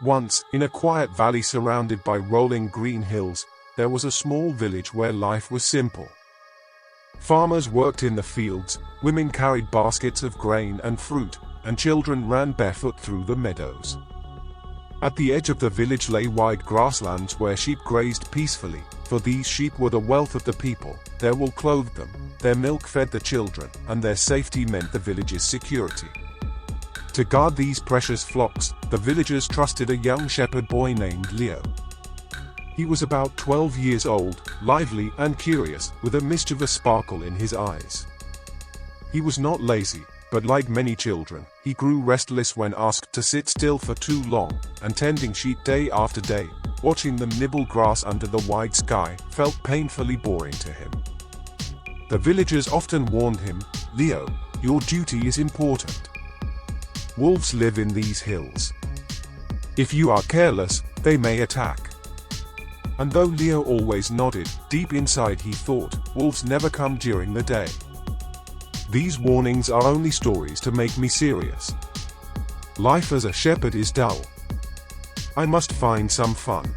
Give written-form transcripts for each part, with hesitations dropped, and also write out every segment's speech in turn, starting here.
Once, in a quiet valley surrounded by rolling green hills, there was a small village where life was simple. Farmers worked in the fields, women carried baskets of grain and fruit, and children ran barefoot through the meadows. At the edge of the village lay wide grasslands where sheep grazed peacefully, for these sheep were the wealth of the people. Their wool clothed them, their milk fed the children, and their safety meant the village's security. To guard these precious flocks, the villagers trusted a young shepherd boy named Leo. He was about 12 years old, lively and curious, with a mischievous sparkle in his eyes. He was not lazy, but like many children, he grew restless when asked to sit still for too long, and tending sheep day after day, watching them nibble grass under the wide sky, felt painfully boring to him. The villagers often warned him, "Leo, your duty is important. Wolves live in these hills. If you are careless, they may attack." And though Leo always nodded, deep inside he thought, wolves never come during the day. These warnings are only stories to make me serious. Life as a shepherd is dull. I must find some fun.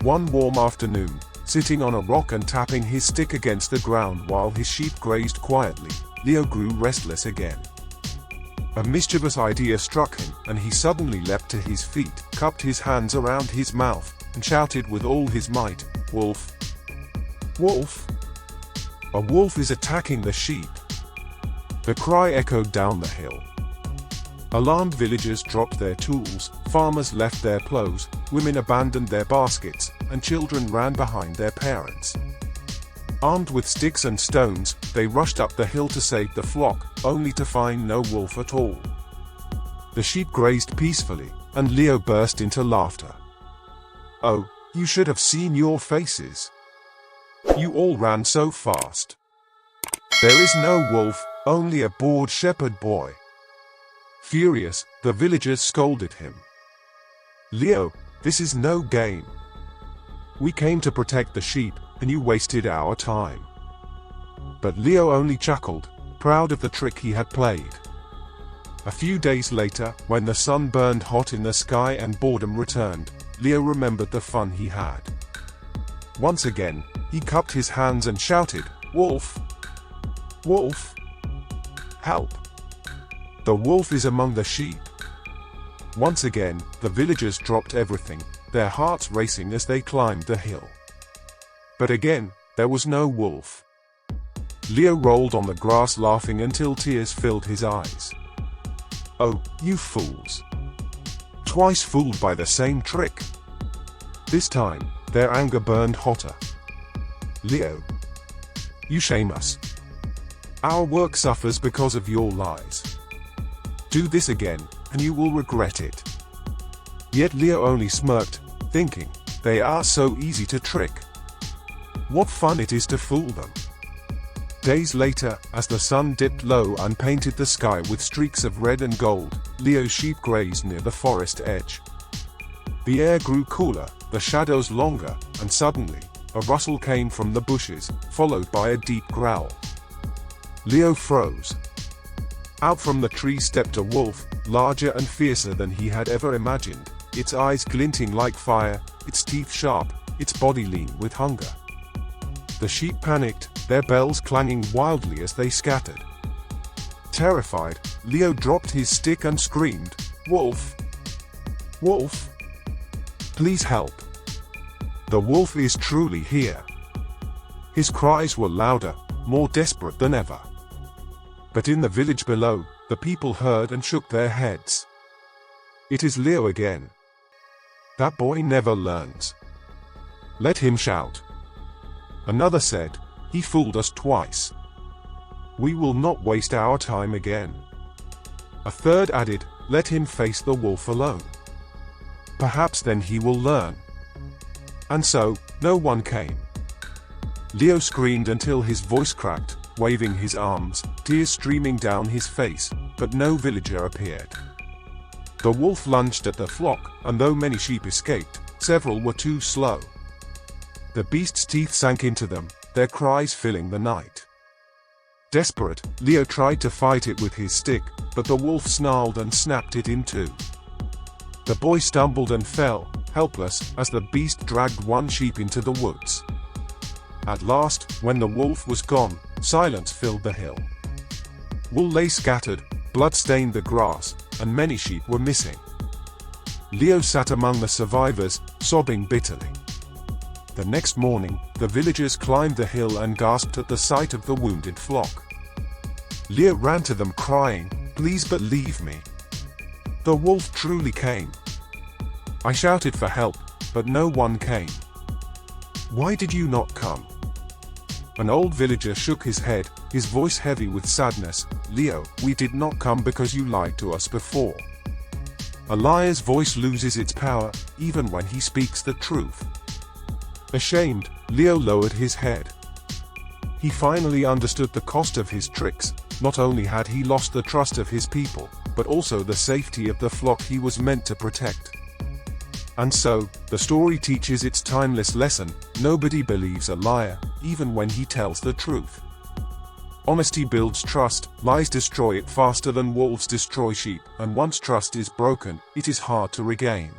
One warm afternoon, sitting on a rock and tapping his stick against the ground while his sheep grazed quietly, Leo grew restless again. A mischievous idea struck him, and he suddenly leapt to his feet, cupped his hands around his mouth, and shouted with all his might, "Wolf! Wolf! A wolf is attacking the sheep!" The cry echoed down the hill. Alarmed villagers dropped their tools, farmers left their plows, women abandoned their baskets, and children ran behind their parents. Armed with sticks and stones, they rushed up the hill to save the flock, only to find no wolf at all. The sheep grazed peacefully, and Leo burst into laughter. "Oh, you should have seen your faces. You all ran so fast. There is no wolf, only a bored shepherd boy." Furious, the villagers scolded him. "Leo, this is no game. We came to protect the sheep, and you wasted our time." But Leo only chuckled, proud of the trick he had played. A few days later, when the sun burned hot in the sky and boredom returned, Leo remembered the fun he had. Once again, he cupped his hands and shouted, "Wolf! Wolf! Help! The wolf is among the sheep." Once again, the villagers dropped everything, their hearts racing as they climbed the hill. But again, there was no wolf. Leo rolled on the grass laughing until tears filled his eyes. "Oh, you fools! Twice fooled by the same trick." This time, their anger burned hotter. "Leo, you shame us. Our work suffers because of your lies. Do this again, and you will regret it." Yet Leo only smirked, thinking, "They are so easy to trick. What fun it is to fool them." Days later, as the sun dipped low and painted the sky with streaks of red and gold, Leo's sheep grazed near the forest edge. The air grew cooler, the shadows longer, and suddenly, a rustle came from the bushes, followed by a deep growl. Leo froze. Out from the tree stepped a wolf, larger and fiercer than he had ever imagined, its eyes glinting like fire, its teeth sharp, its body lean with hunger. The sheep panicked, their bells clanging wildly as they scattered. Terrified, Leo dropped his stick and screamed, "Wolf! Wolf! Please help! The wolf is truly here!" His cries were louder, more desperate than ever. But in the village below, the people heard and shook their heads. "It is Leo again. That boy never learns. Let him shout." Another said, "He fooled us twice. We will not waste our time again." A third added, "Let him face the wolf alone. Perhaps then he will learn." And so, no one came. Leo screamed until his voice cracked, waving his arms, tears streaming down his face, but no villager appeared. The wolf lunged at the flock, and though many sheep escaped, several were too slow. The beast's teeth sank into them, their cries filling the night. Desperate, Leo tried to fight it with his stick, but the wolf snarled and snapped it in two. The boy stumbled and fell, helpless, as the beast dragged one sheep into the woods. At last, when the wolf was gone, silence filled the hill. Wool lay scattered, blood stained the grass, and many sheep were missing. Leo sat among the survivors, sobbing bitterly. The next morning, the villagers climbed the hill and gasped at the sight of the wounded flock. Leo ran to them crying, "Please believe me. The wolf truly came." I shouted for help, but no one came. "Why did you not come?" An old villager shook his head, his voice heavy with sadness. "Leo, we did not come because you lied to us before." A liar's voice loses its power, even when he speaks the truth. Ashamed, Leo lowered his head. He finally understood the cost of his tricks. Not only had he lost the trust of his people, but also the safety of the flock he was meant to protect. And so, the story teaches its timeless lesson: nobody believes a liar, even when he tells the truth. Honesty builds trust, lies destroy it faster than wolves destroy sheep, and once trust is broken, it is hard to regain.